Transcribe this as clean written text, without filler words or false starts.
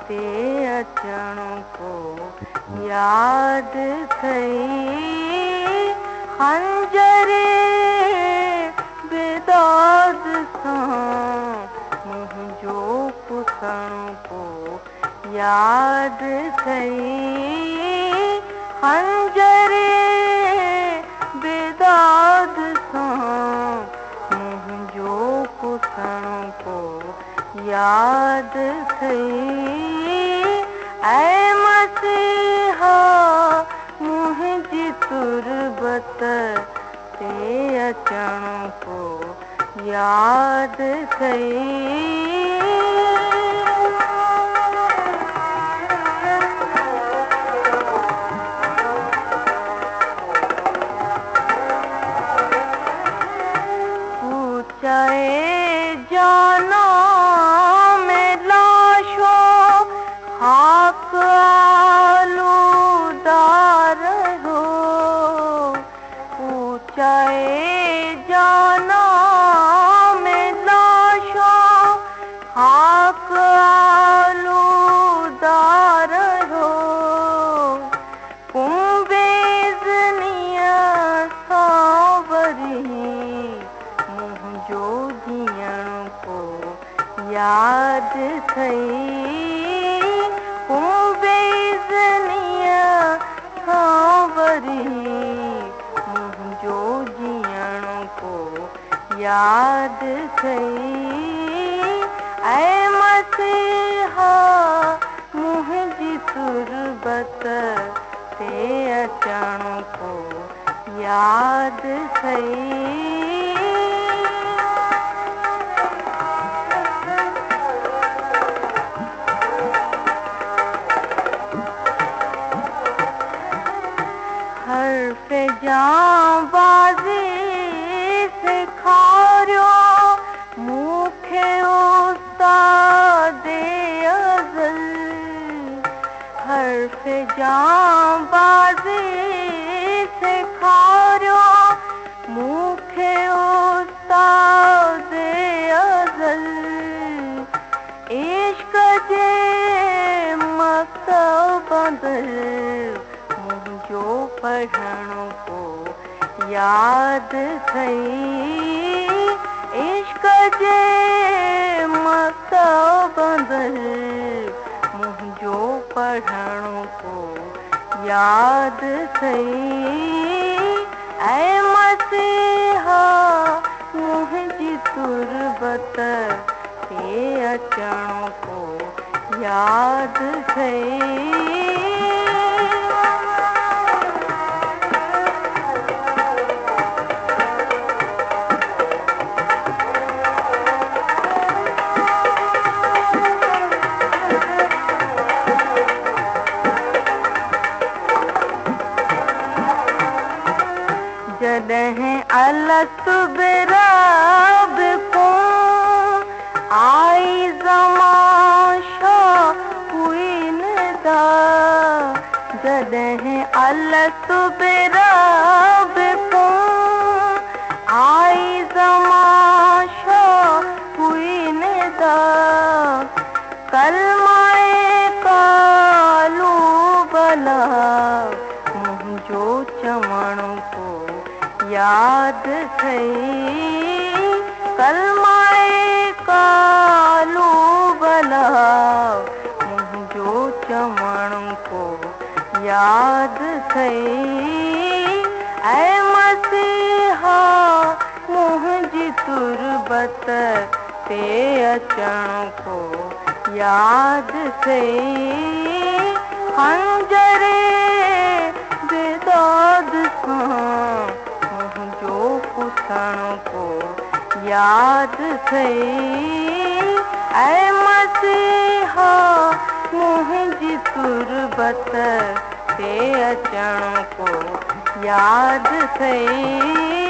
ते अचण को याद कई खंजरे बेदाद सां मुंहिंजो पुसण को याद कई खंजरे बेदाद सां मुंहिंजो पुसण को याद कई ऐ मसीहा मुंहिंजी तुरबत ते अचण को याद कई पूछे जाना में लाशों खाक आलूदार हो पूछे जाना में लाशों खाक आलूदार हो कुंभेज़निया सावरी मुंहिंजो जीअण को याद कई कुंभेज़निया सावरी मुंहिंजो जीअण को याद कई ऐ मसीहा मुंहिंजी तुरबत ते अचण को याद कई हर्फ़े जांबाज़ी सेखारियो मूंखे उस्तादे अज़ल हर्फ़े जांबाज़ी सेखारियो मूंखे उस्तादे अज़ल इश्क़ जे मकतब अंदर मुंहिंजो पढ़ण को याद कई इश्क़ जे मकतब अंदर मुंहिंजो पढ़ण को याद कई ऐ मसीहा मुंहिंजी तुरबत ते अचण को याद कई जॾहिं अलत बिराबिकुं आई ज़माशा हुई निदा जॾहिं अलत बिराबिकुं आई ज़माशा हुई निदा कलमाए कालू बला मुंहिंजो चवण को याद कई कलमाए कालू बला मुंहिंजो चवण को याद कई ऐ मसीहा मुंहिंजी तुरबत ते अचण को याद कई खंजरे बेदाद सां मुंहिंजो पुसण को याद कई ऐ मसीहा मुंहिंजी तुरबत ते अचण को याद कई